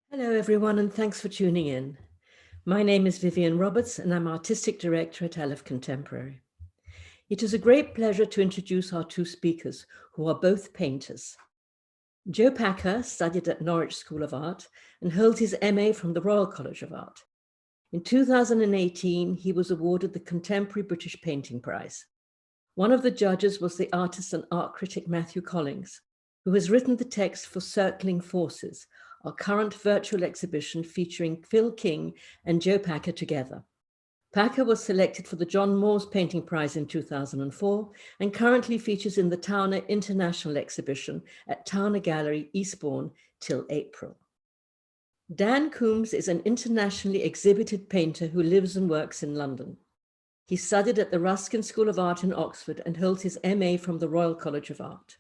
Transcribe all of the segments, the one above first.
Hello, everyone, and thanks for tuning in. My name is Vivian Roberts, and I'm Artistic Director at Aleph Contemporary. It is a great pleasure to introduce our two speakers, who are both painters. Joe Packer studied at Norwich School of Art and holds his MA from the Royal College of Art. In 2018, he was awarded the Contemporary British Painting Prize. One of the judges was the artist and art critic Matthew Collings, who has written the text for Circling Forces, our current virtual exhibition featuring Phil King and Joe Packer together. Packer was selected for the John Moores Painting Prize in 2004 and currently features in the Towner International Exhibition at Towner Gallery, Eastbourne, till April. Dan Coombs is an internationally exhibited painter who lives and works in London. He studied at the Ruskin School of Art in Oxford and holds his MA from the Royal College of Art.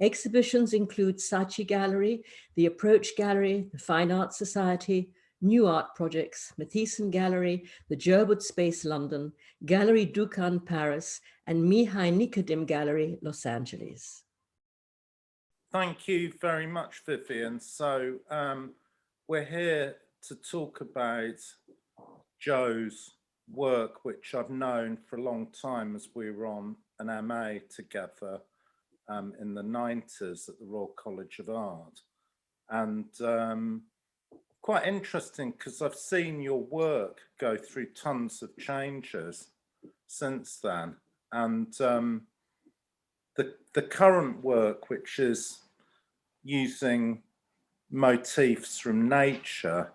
Exhibitions include Saatchi Gallery, the Approach Gallery, the Fine Arts Society, New Art Projects, Matheson Gallery, the Jerwood Space London, Gallery Ducan Paris, and Mihai Nicodem Gallery, Los Angeles. Thank you very much, Vivian. So we're here to talk about Joe's work, which I've known for a long time as we were on an MA together in the 90s at the Royal College of Art. And quite interesting because I've seen your work go through tons of changes since then. And the current work, which is using motifs from nature,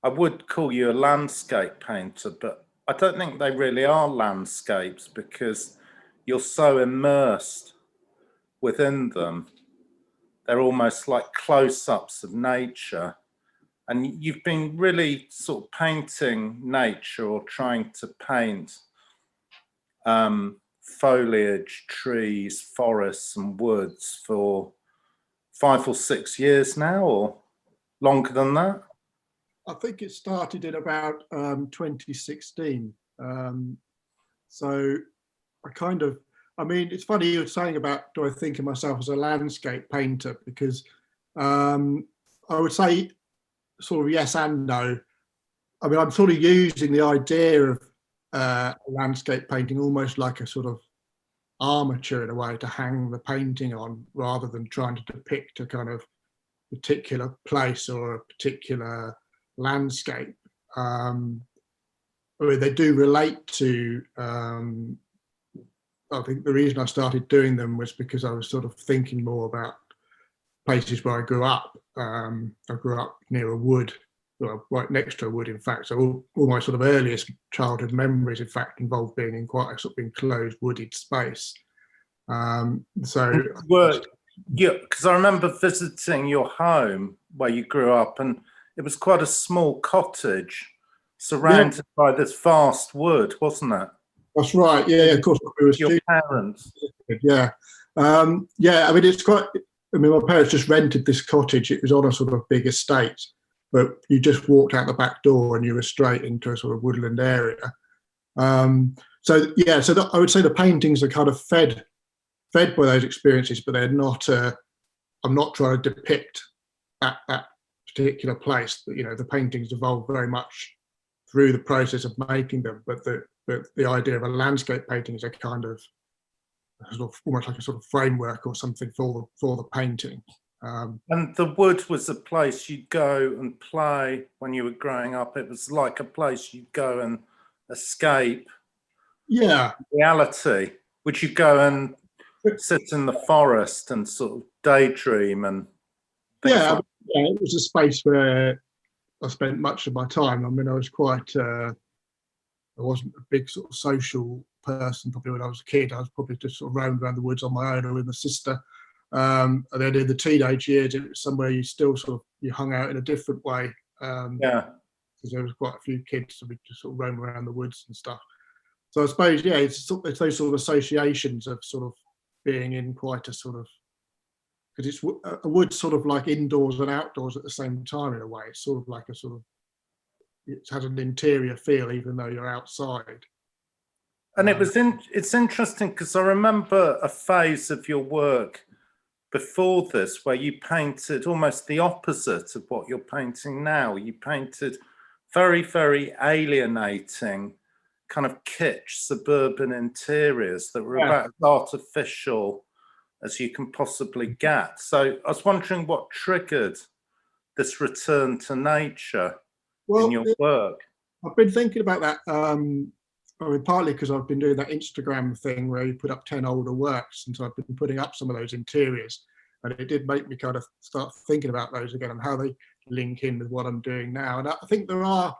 I would call you a landscape painter, but I don't think they really are landscapes because you're so immersed within them. They're almost like close-ups of nature. And you've been really sort of painting nature or trying to paint foliage, trees, forests and woods for 5 or 6 years now, or longer than that? I think it started in about 2016. So I mean, it's funny you were saying about, do I think of myself as a landscape painter? Because I would say sort of yes and no. I mean, I'm sort of using the idea of landscape painting almost like a sort of armature in a way to hang the painting on, rather than trying to depict a kind of particular place or a particular landscape. I mean, they do relate to, I think the reason I started doing them was because I was sort of thinking more about places where I grew up. I grew up near a wood, well, right next to a wood, in fact. So all my sort of earliest childhood memories, in fact, involved being in quite a sort of enclosed wooded space. Yeah, because I remember visiting your home where you grew up, and it was quite a small cottage surrounded by this vast wood, wasn't it? That's right. Yeah, of course. We were your parents. Yeah. Yeah, I mean, it's quite, I mean, my parents just rented this cottage. It was on a sort of big estate, but you just walked out the back door and you were straight into a sort of woodland area. So yeah, so I would say the paintings are kind of fed by those experiences, but they're not, I'm not trying to depict that particular place. You know, the paintings evolved very much through the process of making them, but the idea of a landscape painting is a kind of sort of almost like a sort of framework or something for the painting. And the wood was a place you'd go and play when you were growing up. It was like a place you'd go and escape reality. Would you go and sit in the forest and sort of daydream and yeah, it was a space where I spent much of my time. I mean, I was quite I wasn't a big sort of social person probably when I was a kid. I was probably just sort of roaming around the woods on my own or with my sister. And then in the teenage years, it was somewhere you still sort of, you hung out in a different way. Because there was quite a few kids, so we just sort of roam around the woods and stuff. So I suppose, yeah, it's those sort of associations of sort of being in quite a sort of, because it's a wood sort of like indoors and outdoors at the same time in a way. It's sort of like a sort of, it has an interior feel even though you're outside. And it's interesting because I remember a phase of your work before this where you painted almost the opposite of what you're painting now. You painted very, very alienating kind of kitsch suburban interiors that were about as artificial as you can possibly get. So I was wondering what triggered this return to nature in your work. I've been thinking about that. I mean, partly because I've been doing that Instagram thing where you put up 10 older works, and so I've been putting up some of those interiors, and it did make me kind of start thinking about those again and how they link in with what I'm doing now. And I think there are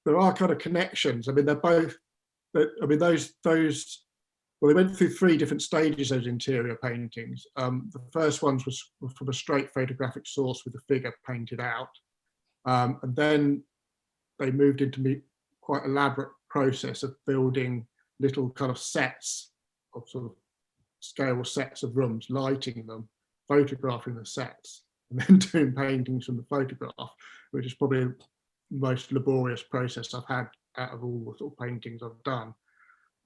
kind of connections. I mean, they're both. I mean, those. Well, they went through 3 different stages, those interior paintings. The first ones was from a straight photographic source with the figure painted out. And then they moved into quite elaborate process of building little kind of sets of sort of scale sets of rooms, lighting them, photographing the sets, and then doing paintings from the photograph, which is probably the most laborious process I've had out of all the sort of paintings I've done.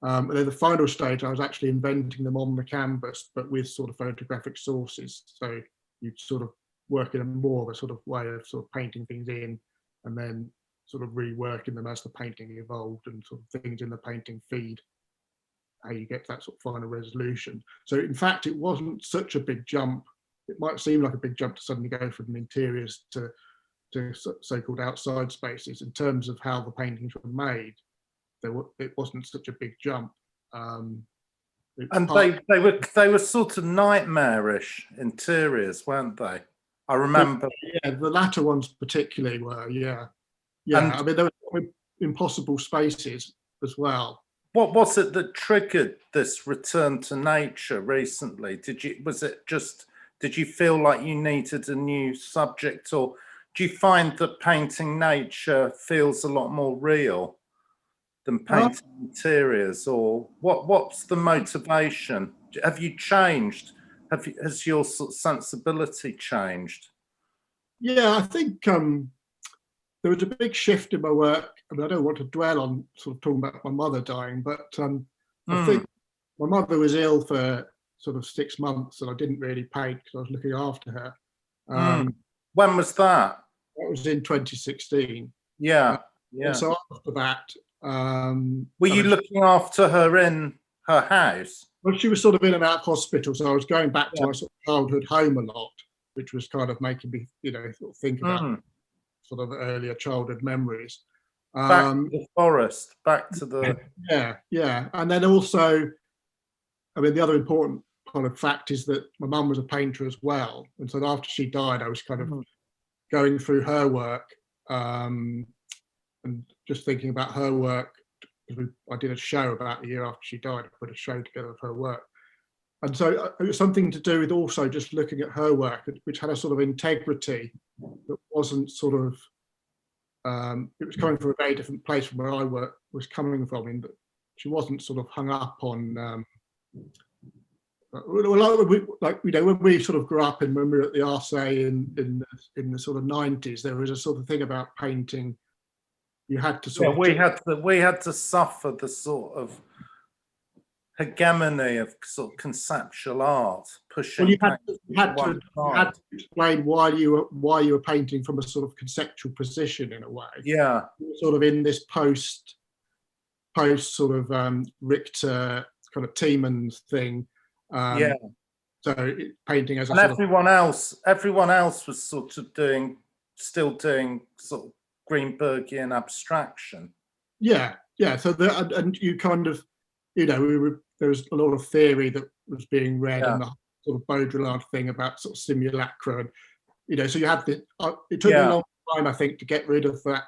And then the final stage, I was actually inventing them on the canvas, but with sort of photographic sources. So you'd sort of work in a more of a sort of way of sort of painting things in, and then sort of reworking them as the painting evolved, and sort of things in the painting feed, how you get that sort of final resolution. So in fact, it wasn't such a big jump. It might seem like a big jump to suddenly go from interiors to so-called outside spaces. In terms of how the paintings were made, it wasn't such a big jump. And they were sort of nightmarish interiors, weren't they? I remember. Yeah, the latter ones particularly were. Yeah. And I mean, there were impossible spaces as well. What was it that triggered this return to nature recently? Did you feel like you needed a new subject, or do you find that painting nature feels a lot more real than painting interiors? Or what's the motivation? Have you changed? Has your sort of sensibility changed? Yeah, I think there was a big shift in my work. I mean, I don't want to dwell on sort of talking about my mother dying, but I think my mother was ill for sort of 6 months, and I didn't really paint because I was looking after her. When was that? That was in 2016. Yeah. And so after that, were you looking after her in her house? Well, she was sort of in and out of hospital, so I was going back to my sort of childhood home a lot, which was kind of making me, sort of think about sort of earlier childhood memories. Back to the forest, back to the... Yeah. And then also, I mean, the other important kind of fact is that my mum was a painter as well. And so after she died, I was kind of going through her work and just thinking about her work. I did a show about a year after she died. I put a show together of her work. And so it was something to do with also just looking at her work, which had a sort of integrity that wasn't sort of, it was coming from a very different place from where I was coming from, in that she wasn't sort of hung up on, when we sort of grew up and when we were at the RSA in the sort of 90s, there was a sort of thing about painting. You had to sort of... we had to suffer the sort of hegemony of sort of conceptual art pushing. Well, you had to explain why you were painting from a sort of conceptual position in a way. Yeah, sort of in this post sort of Richter kind of Tiemens thing. So painting as a and everyone else was sort of still doing sort of Greenbergian abstraction. Yeah. So and you kind of, there was a lot of theory that was being read, and the sort of Baudrillard thing about sort of simulacra, and so you had the. It took a long time, I think, to get rid of that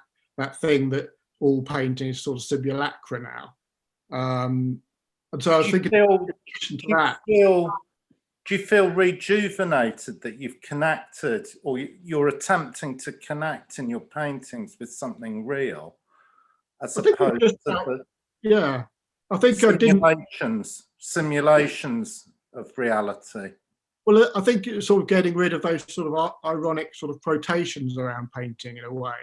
thing that all painting is sort of simulacra now. And so I was thinking, do you feel rejuvenated that you've connected, or you're attempting to connect in your paintings with something real, as opposed to I think simulations of reality? Well, I think it's sort of getting rid of those sort of ironic sort of quotations around painting in a way.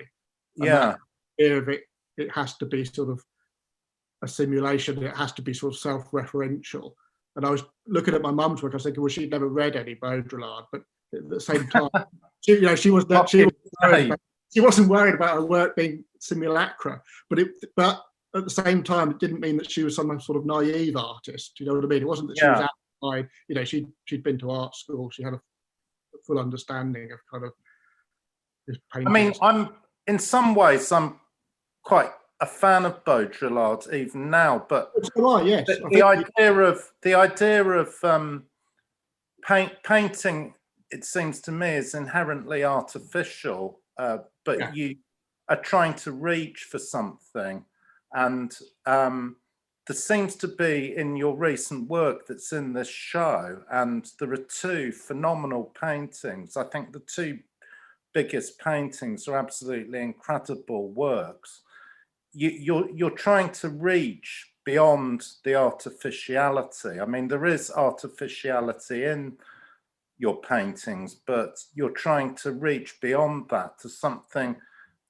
And fear of it has to be sort of a simulation. It has to be sort of self-referential. And I was looking at my mum's work. I was thinking, well, she'd never read any Baudrillard, but at the same time, she, she wasn't worried about her work being simulacra. But at the same time, it didn't mean that she was some sort of naive artist. You know what I mean? It wasn't that she was outside. She'd been to art school. She had a full understanding of kind of this painting. I mean, in some ways, I'm quite a fan of Baudrillard even now, but yes, the idea of painting, it seems to me, is inherently artificial, but you are trying to reach for something, and there seems to be in your recent work that's in this show, and there are two phenomenal paintings. I think the two biggest paintings are absolutely incredible works. You're trying to reach beyond the artificiality. I mean, there is artificiality in your paintings, but you're trying to reach beyond that to something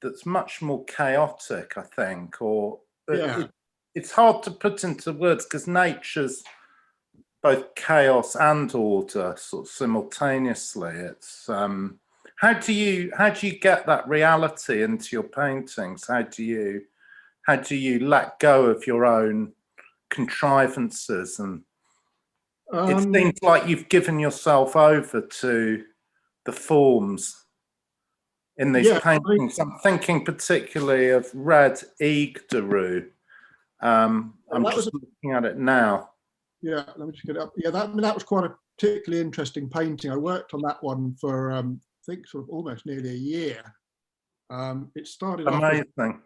that's much more chaotic, I think, or it's hard to put into words because nature's both chaos and order sort of simultaneously. It's how do you get that reality into your paintings? How do you let go of your own contrivances? And it seems like you've given yourself over to the forms in these paintings. I'm thinking particularly of Red Igdaru. I'm just looking at it now. Yeah, let me just get it up. Yeah, that was quite a particularly interesting painting. I worked on that one for I think sort of almost nearly a year. It started amazing.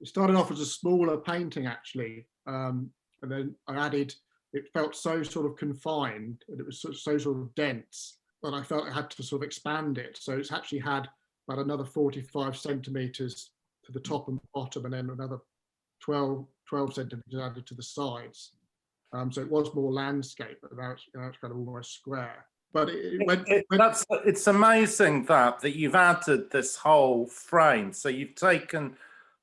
It started off as a smaller painting actually, and then I added. It felt so sort of confined, and it was so sort of dense that I felt I had to sort of expand it. So it's actually had about another 45 centimeters to the top and bottom, and then another 12 centimeters added to the sides. So it was more landscape, but now it's kind of almost square. But it's amazing that you've added this whole frame. So you've taken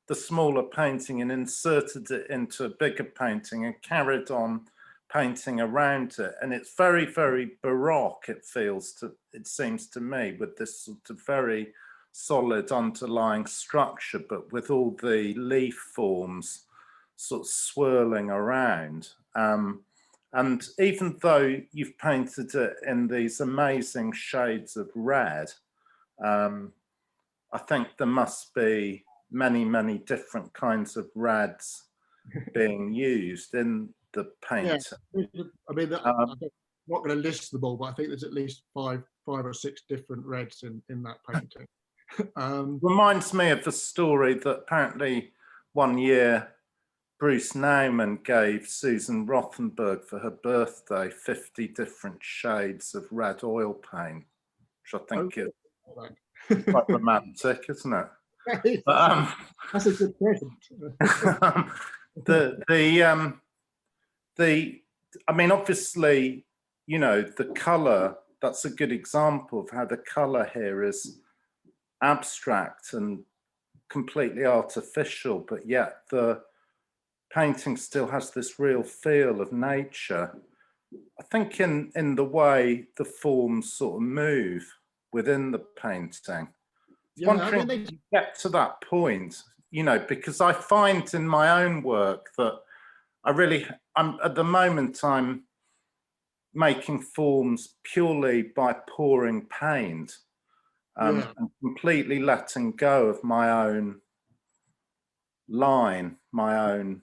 the smaller painting and inserted it into a bigger painting and carried on painting around it, and it's very, very baroque. It seems to me, with this sort of very solid underlying structure, but with all the leaf forms sort of swirling around. And even though you've painted it in these amazing shades of red, I think there must be many, many different kinds of reds being used in the paint. Yeah. I mean, I'm not going to list them all, but I think there's at least five or six different reds in that painting. Reminds me of the story that apparently one year Bruce Nauman gave Susan Rothenberg for her birthday 50 different shades of red oil paint, which I think is quite romantic, isn't it? That's a good present. I mean, obviously, the color, that's a good example of how the color here is abstract and completely artificial, but yet the painting still has this real feel of nature. I think in the way the forms sort of move within the painting. Yeah, wondering how you get to that point, because I find in my own work that I'm at the moment I'm making forms purely by pouring paint, and completely letting go of my own line, my own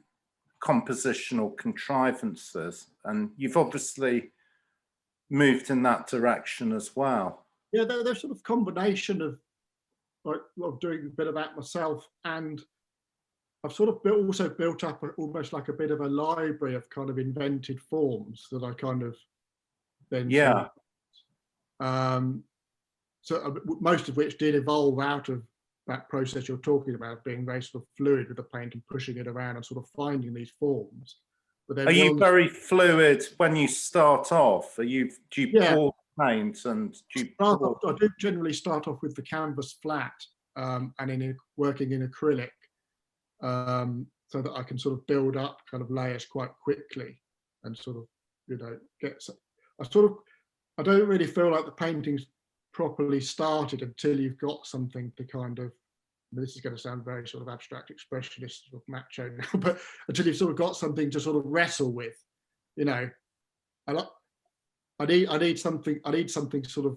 compositional contrivances. And you've obviously moved in that direction as well. Yeah, there's sort of combination of doing a bit of that myself, and I've sort of also built up almost like a bit of a library of kind of invented forms that I kind of then so most of which did evolve out of that process you're talking about, being very sort of fluid with the paint and pushing it around and sort of finding these forms. But then are you very fluid when you start off? Do you pour paint and I do generally start off with the canvas flat, and working in acrylic, so that I can sort of build up kind of layers quite quickly and sort of you know, I don't really feel like the painting's properly started until you've got something to kind of, this is going to sound very sort of abstract expressionist sort of macho now, but until you've sort of got something to sort of wrestle with, you know. I need something sort of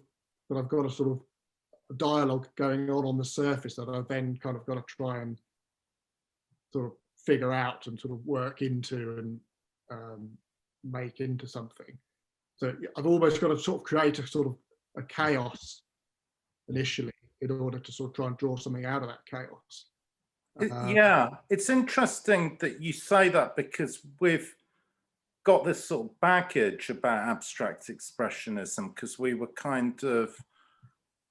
that I've got a sort of a dialogue going on the surface that I've then kind of got to try and sort of figure out and sort of work into and make into something. So I've almost got to sort of create a sort of a chaos initially in order to sort of try and draw something out of that chaos. Yeah, it's interesting that you say that, because we've got this sort of baggage about abstract expressionism because we were kind of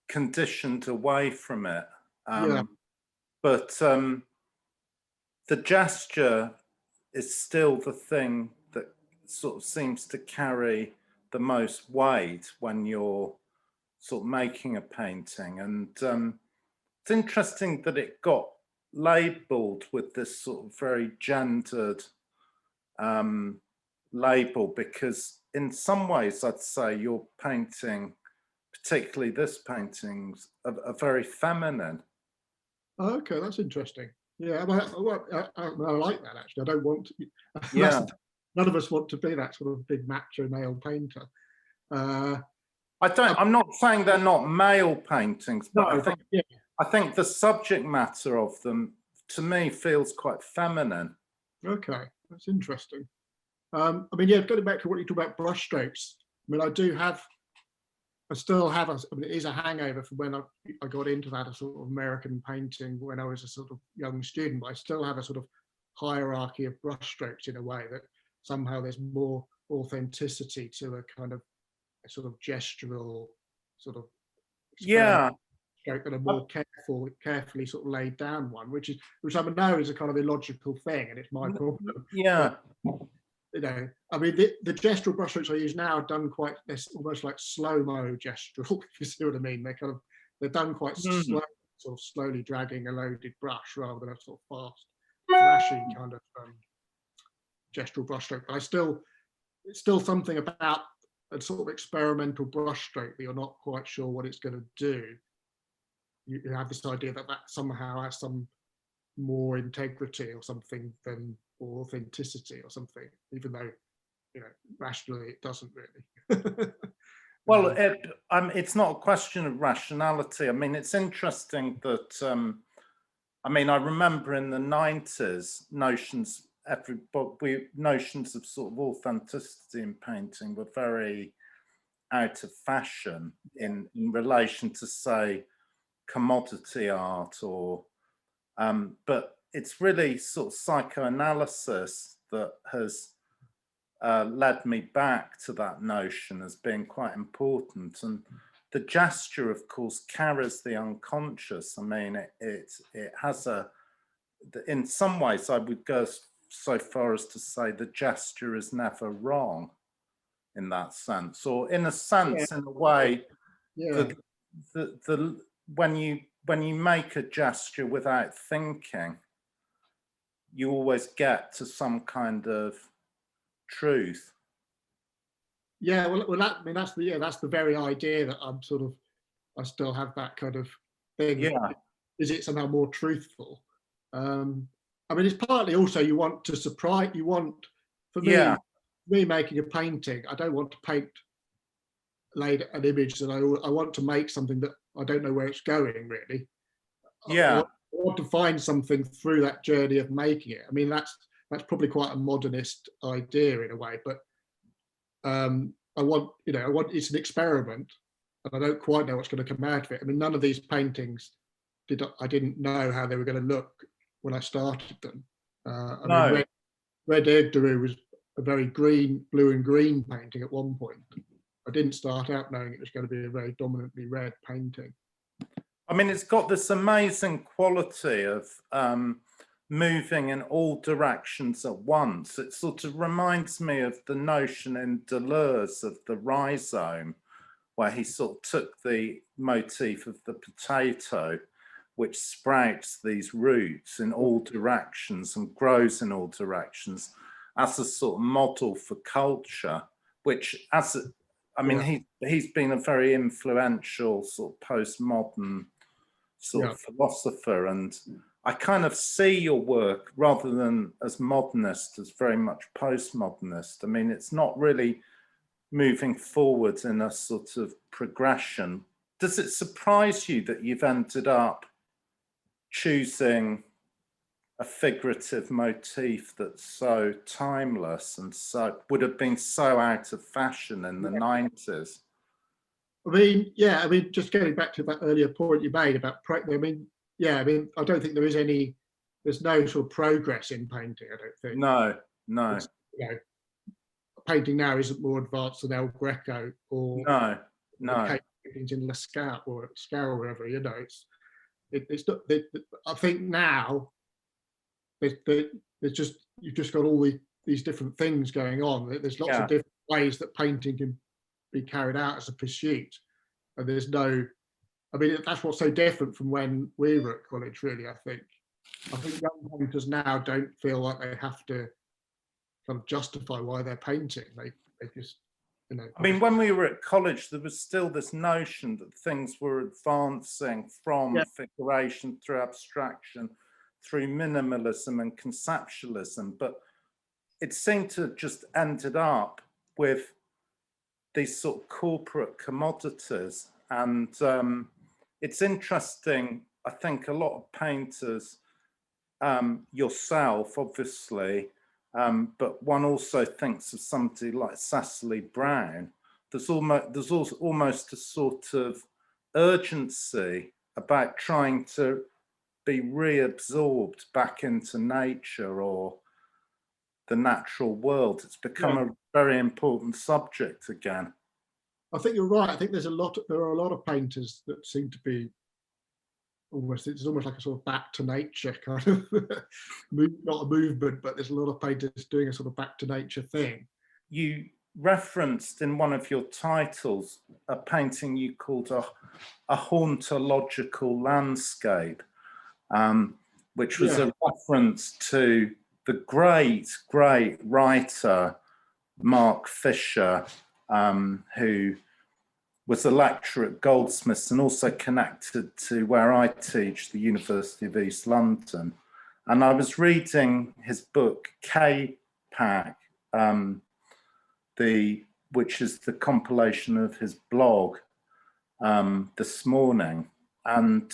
conditioned away from it. But the gesture is still the thing that sort of seems to carry the most weight when you're sort of making a painting. And it's interesting that it got labeled with this sort of very gendered label, because in some ways I'd say your painting, particularly this painting's, are very feminine. Oh, okay, that's interesting. Yeah, I like that actually. I don't want to. Yeah. None of us want to be that sort of big macho male painter. I'm not saying they're not male paintings, but no, I think the subject matter of them, to me, feels quite feminine. Okay, that's interesting. I mean, yeah, going back to what you talk about brushstrokes. I mean, I still have it is a hangover from when I got into that, a sort of American painting when I was a sort of young student, but I still have a sort of hierarchy of brushstrokes in a way that somehow there's more authenticity to a kind of a sort of gestural sort of stroke and a more carefully sort of laid down one, which I know is a kind of illogical thing, and it's my problem. Yeah. But, you know, I mean, the gestural brushstrokes I use now are done quite, they're almost like slow-mo gestural, if you see what I mean. They're done quite slow, sort of slowly dragging a loaded brush rather than a sort of fast, flashy kind of gestural brushstroke. But it's still something about a sort of experimental brushstroke that you're not quite sure what it's going to do. You have this idea that somehow has some more integrity or something than, or authenticity or something, even though, you know, rationally it doesn't really. Well, it's not a question of rationality. I mean, it's interesting that, I mean, I remember in the 90s, notions of sort of authenticity in painting were very out of fashion in relation to, say, commodity art or, but it's really sort of psychoanalysis that has led me back to that notion as being quite important. And the gesture, of course, carries the unconscious. I mean, it has in some ways, I would go so far as to say the gesture is never wrong in that sense, or in a sense, in a way, when you make a gesture without thinking, you always get to some kind of truth. Yeah, well, that's the very idea that I'm sort of, I still have that kind of thing. Yeah. Is it somehow more truthful? I mean, it's partly also you want to surprise. You want, for me making a painting, I don't want to paint an image that I want to make something that I don't know where it's going really. Yeah. I want to find something through that journey of making it. I mean, that's probably quite a modernist idea in a way, but I want it's an experiment, and I don't quite know what's going to come out of it. I mean, none of these paintings I didn't know how they were going to look when I started them. I mean, Red Egg Daru was a very blue and green painting at one point. I didn't start out knowing it was going to be a very dominantly red painting. I mean, it's got this amazing quality of moving in all directions at once. It sort of reminds me of the notion in Deleuze of the rhizome, where he sort of took the motif of the potato, which sprouts these roots in all directions and grows in all directions, as a sort of model for culture. which I mean, he's been a very influential sort of postmodern sort of philosopher, and I kind of see your work rather than as modernist as very much postmodernist. I mean, it's not really moving forward in a sort of progression. Does it surprise you that you've ended up choosing a figurative motif that's so timeless and so would have been so out of fashion in the 90s? I mean, just getting back to that earlier point you made about, I don't think there's no sort of progress in painting, I don't think. No. Painting now isn't more advanced than El Greco or paintings in Lascaux or wherever, it's not, I think now you've just got all these different things going on. There's lots of different ways that painting can be carried out as a pursuit, and that's what's so different from when we were at college, really. I think young painters now don't feel like they have to kind of justify why they're painting. They just, I mean, when we were at college, there was still this notion that things were advancing from figuration through abstraction, through minimalism and conceptualism, but it seemed to have just ended up with these sort of corporate commodities. And it's interesting, I think a lot of painters, yourself obviously, but one also thinks of somebody like Cecily Brown. There's almost a sort of urgency about trying to be reabsorbed back into nature or the natural world. It's become a very important subject again. I think you're right. I think there are a lot of painters that seem to be it's almost like a sort of back to nature kind of not a movement, but there's a lot of painters doing a sort of back to nature thing. You referenced in one of your titles a painting you called a hauntological landscape, which was a reference to the great writer Mark Fisher, who was a lecturer at Goldsmiths and also connected to where I teach, the University of East London. And I was reading his book, K-Pack, which is the compilation of his blog, this morning. And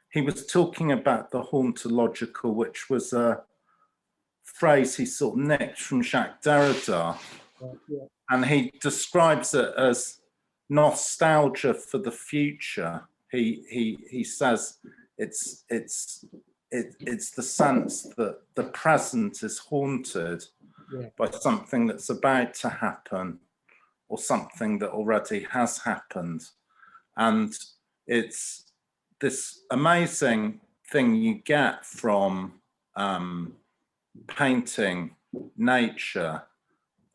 he was talking about the hauntological, which was a phrase he sort of nicked from Jacques Derrida. And he describes it as nostalgia for the future. He says it's the sense that the present is haunted by something that's about to happen or something that already has happened. And it's this amazing thing you get from painting nature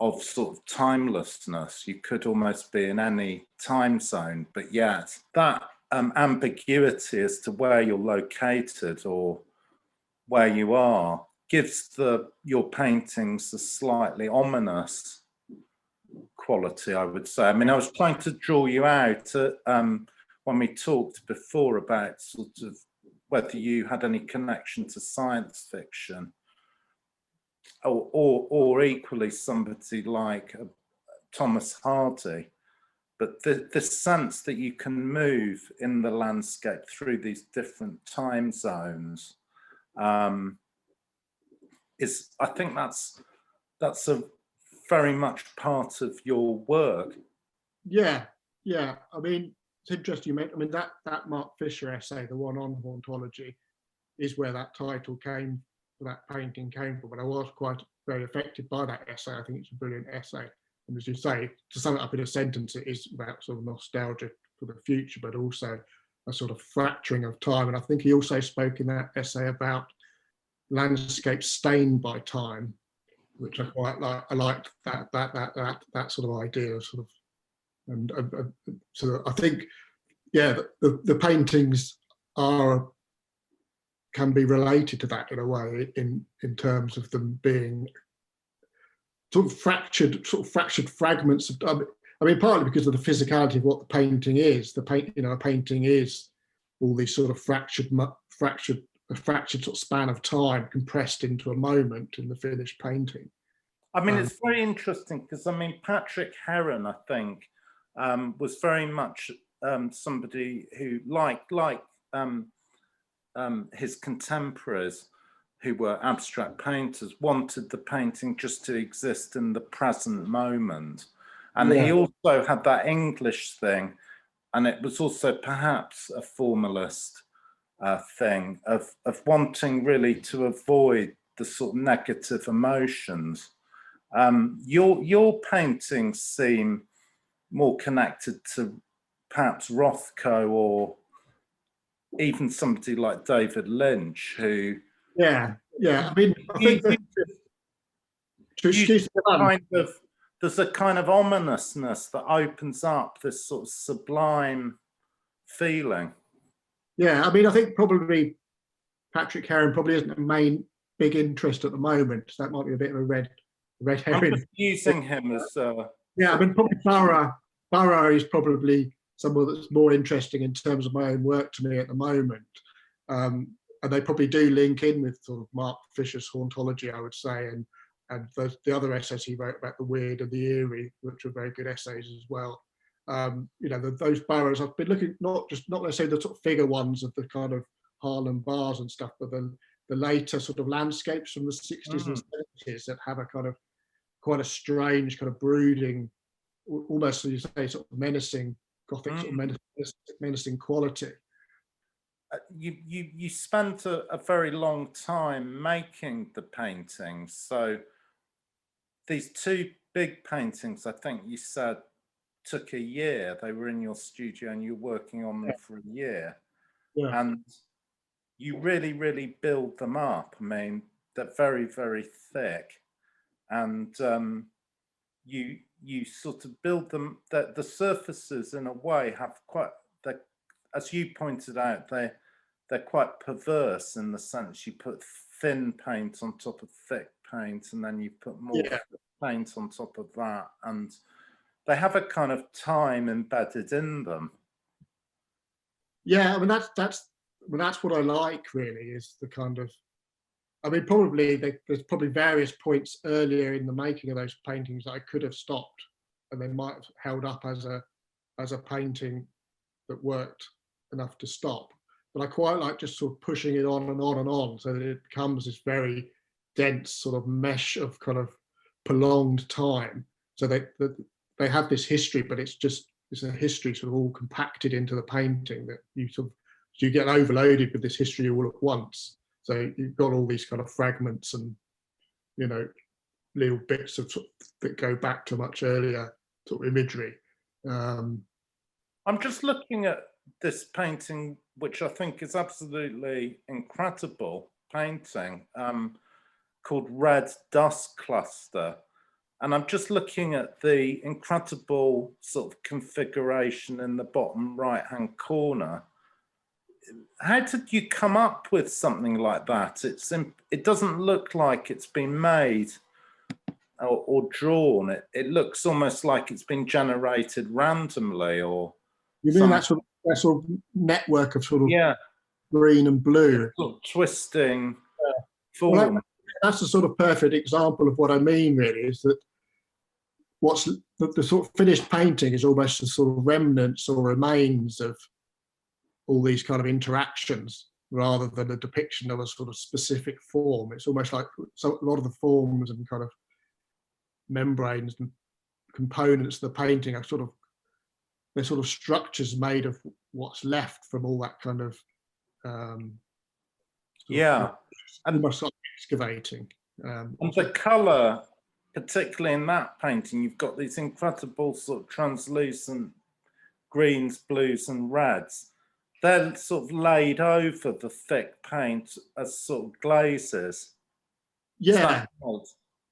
of sort of timelessness. You could almost be in any time zone, but yet that ambiguity as to where you're located or where you are gives your paintings a slightly ominous quality, I would say. I mean, I was trying to draw you out when we talked before about sort of whether you had any connection to science fiction. Or equally somebody like Thomas Hardy, but the sense that you can move in the landscape through these different time zones is, I think that's a very much part of your work. Yeah. I mean, it's interesting. I mean, that Mark Fisher essay, the one on hauntology, is where that title came. That painting came from, and I was quite very affected by that essay. I think it's a brilliant essay, and as you say, to sum it up in a sentence, it is about sort of nostalgia for the future, but also a sort of fracturing of time. And I think he also spoke in that essay about landscapes stained by time, which I quite like. I liked that sort of idea of sort of, and so I think, the paintings can be related to that in a way, in terms of them being sort of fractured fragments of. I mean, partly because of the physicality of what the painting is. A painting is all these sort of fractured sort of span of time compressed into a moment in the finished painting. I mean, it's very interesting because, I mean, Patrick Heron, I think, was very much somebody who, like his contemporaries who were abstract painters, wanted the painting just to exist in the present moment. And he also had that English thing, and it was also perhaps a formalist thing of wanting really to avoid the sort of negative emotions. Your paintings seem more connected to perhaps Rothko or even somebody like David Lynch, who I mean, I think that there's a kind of ominousness that opens up this sort of sublime feeling. Yeah, I mean, I think probably Patrick Heron probably isn't a main big interest at the moment. So that might be a bit of a red herring. I'm just using him as. I mean, probably Burrow is probably someone that's more interesting in terms of my own work to me at the moment. And they probably do link in with sort of Mark Fisher's hauntology, I would say, and the other essays he wrote about the weird and the eerie, which were very good essays as well. Those Burrows, I've been looking not necessarily the sort of figure ones of the kind of Harlem bars and stuff, but the later sort of landscapes from the 60s and 70s that have a kind of quite a strange kind of brooding, almost, as you say, sort of menacing Gothic sort of menacing quality. You spent a very long time making the paintings. So these two big paintings, I think you said, took a year. They were in your studio and you're working on them for a year. Yeah. And you really, really build them up. I mean, they're very, very thick. And you sort of build them, that the surfaces in a way have quite, as you pointed out, they're quite perverse in the sense you put thin paint on top of thick paint, and then you put more paint on top of that, and they have a kind of time embedded in them. Yeah, I mean that's what I like really, is the kind of, I mean, probably there's probably various points earlier in the making of those paintings that I could have stopped, and they might have held up as a painting that worked enough to stop. But I quite like just sort of pushing it on and on and on, so that it becomes this very dense sort of mesh of kind of prolonged time. So they have this history, but it's a history sort of all compacted into the painting, that you get overloaded with this history all at once. So you've got all these kind of fragments and, little bits of that go back to much earlier sort of imagery. I'm just looking at this painting, which I think is absolutely incredible painting, called Red Dust Cluster. And I'm just looking at the incredible sort of configuration in the bottom right-hand corner. How did you come up with something like that? It doesn't look like it's been made or drawn. It looks almost like it's been generated randomly, or you mean that sort of network of sort of green and blue, sort of twisting form. Well, that's a sort of perfect example of what I mean, really, is that what's the sort of finished painting is almost the sort of remnants or remains of all these kind of interactions, rather than a depiction of a sort of specific form. It's almost like a lot of the forms and kind of membranes and components of the painting are they're sort of structures made of what's left from all that kind of almost like excavating. And the colour, particularly in that painting, you've got these incredible sort of translucent greens, blues and reds. They're sort of laid over the thick paint as sort of glazes. Yeah.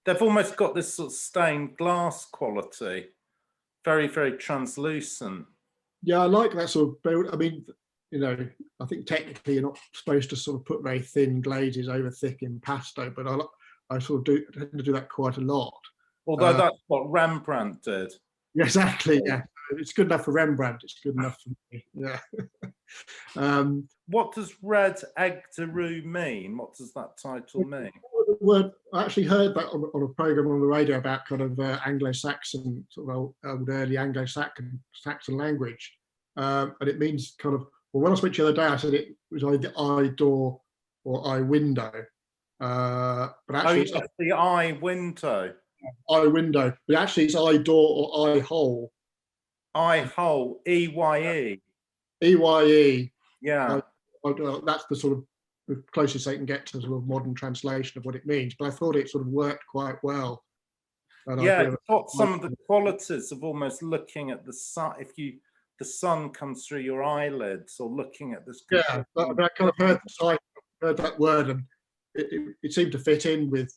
They've almost got this sort of stained glass quality. Very, very translucent. Yeah, I like that sort of build. I mean, I think technically you're not supposed to sort of put very thin glazes over thick impasto, but I sort of tend to do that quite a lot. Although that's what Rembrandt did. Exactly, yeah. It's good enough for Rembrandt, it's good enough for me, yeah. What does Red Egg Daru mean? What does that title mean? Word, I actually heard that on a program on the radio about kind of Anglo-Saxon, sort of old early Anglo-Saxon language. And it means kind of, well, when I spoke to you the other day, I said it was either eye door or eye window. But actually, it's the eye window. Eye window, but actually it's eye door or eye hole. Eye hole, E-Y-E. E-Y-E. Yeah. That's the sort of the closest they can get to sort of modern translation of what it means. But I thought it sort of worked quite well. Yeah, it's got some of the qualities of almost looking at the sun. If the sun comes through your eyelids, or looking at this. Yeah, but I kind of heard that word, and it seemed to fit in with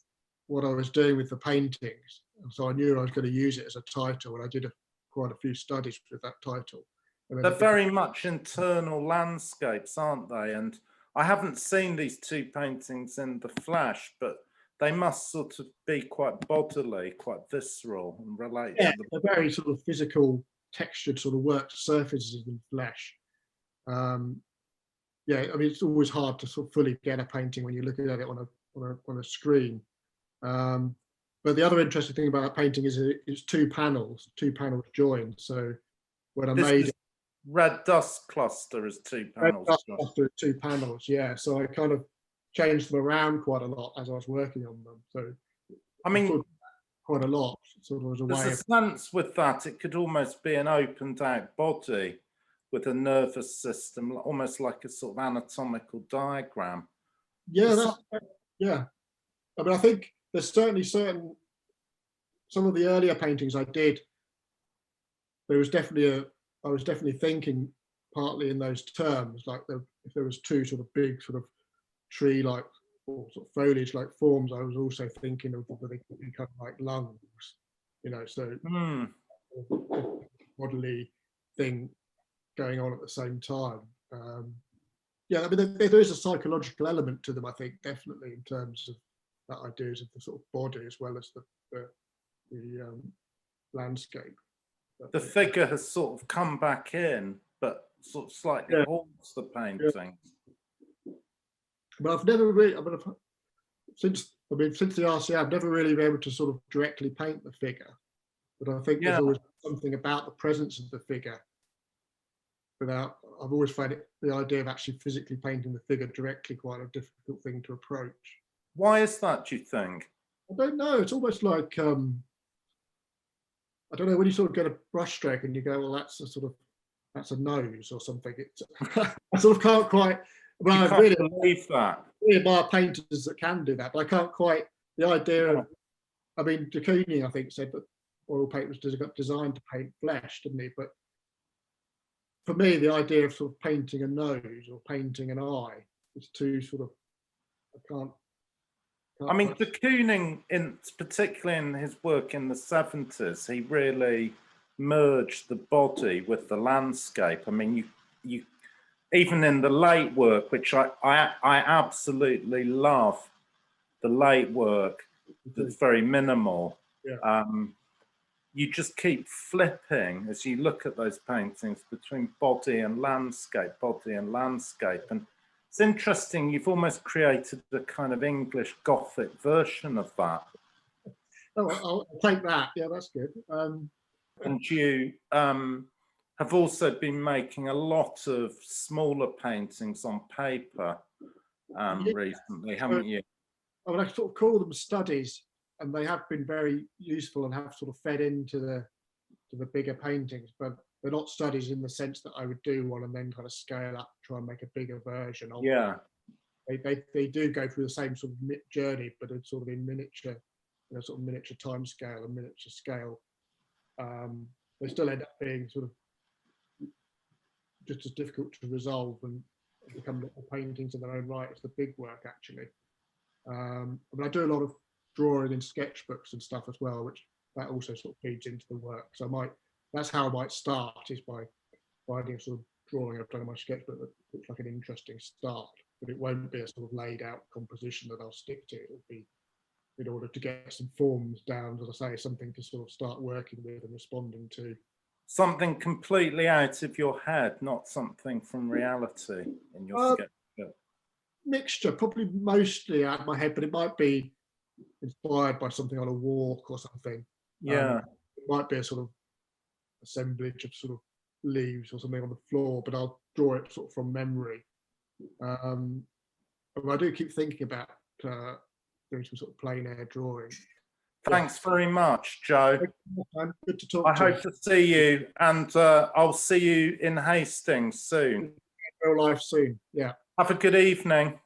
what I was doing with the paintings. And so I knew I was going to use it as a title, and I did quite a few studies with that title. They're very much internal landscapes, aren't they? And I haven't seen these two paintings in the flesh, but they must sort of be quite bodily, quite visceral, and relate to the... they're very sort of physical, textured sort of worked surfaces in flesh. Yeah, I mean, it's always hard to sort of fully get a painting when you're looking at it on a screen. But the other interesting thing about that painting is it's two panels joined. So when I made it, Red Dust Cluster is two panels. Red Dust Cluster is two panels, yeah. So I kind of changed them around quite a lot as I was working on them. So I mean, quite a lot. Sort of as a way. There's a sense with that it could almost be an opened out body with a nervous system, almost like a sort of anatomical diagram. Yeah, yeah. I mean, I think there's certainly some of the earlier paintings I did. I was definitely thinking partly in those terms, like if there was two sort of big sort of tree-like or sort of foliage-like forms, I was also thinking of what they could be kind of like lungs, you know, so bodily thing going on at the same time. Yeah, I mean, there is a psychological element to them, I think, definitely in terms of that ideas of the sort of body as well as the landscape. The figure has sort of come back in, but sort of slightly haunts the painting. Yeah. But I've never really, since the RCA, I've never really been able to sort of directly paint the figure. But I think there's always something about the presence of the figure. I've always found the idea of actually physically painting the figure directly quite a difficult thing to approach. Why is that, do you think? I don't know. It's almost like, I don't know, when you sort of get a brush stroke and you go, well, that's a nose or something. I sort of can't quite, well, I really believe that. I admire painters that can do that, but I can't quite, the idea of, I mean, de Kooning, I think, said that oil paint was designed to paint flesh, didn't he? But for me, the idea of sort of painting a nose or painting an eye is too sort of, I can't I mean, de Kooning, particularly in his work in the 70s, he really merged the body with the landscape. I mean, you even in the late work, which I absolutely love, the late work that's very minimal. Yeah. You just keep flipping as you look at those paintings between body and landscape. And it's interesting, you've almost created a kind of English Gothic version of that. Oh, I'll take that. Yeah, that's good. And you have also been making a lot of smaller paintings on paper recently, haven't you? I mean, I sort of call them studies, and they have been very useful and have sort of fed into the bigger paintings, but they're not studies in the sense that I would do one and then kind of scale up, try and make a bigger version of it. They do go through the same sort of journey, but it's sort of in miniature, you know, sort of miniature time scale and miniature scale. They still end up being sort of just as difficult to resolve and become little paintings in their own right as the big work, actually. But I do a lot of drawing in sketchbooks and stuff as well, which that also sort of feeds into the work. So that's how I might start, is by finding a sort of drawing I've done in my sketchbook that looks like an interesting start, but it won't be a sort of laid out composition that I'll stick to. in order to get some forms down, as I say, something to sort of start working with and responding to. Something completely out of your head, not something from reality in your sketchbook. Mixture, probably mostly out of my head, but it might be inspired by something on a walk or something. Yeah. It might be a sort of assemblage of sort of leaves or something on the floor, but I'll draw it sort of from memory. And I do keep thinking about doing some sort of plein air drawing. Thanks very much, Joe. Good to talk I to you. hope to see you, and I'll see you in Hastings soon. Real life soon. Yeah. Have a good evening.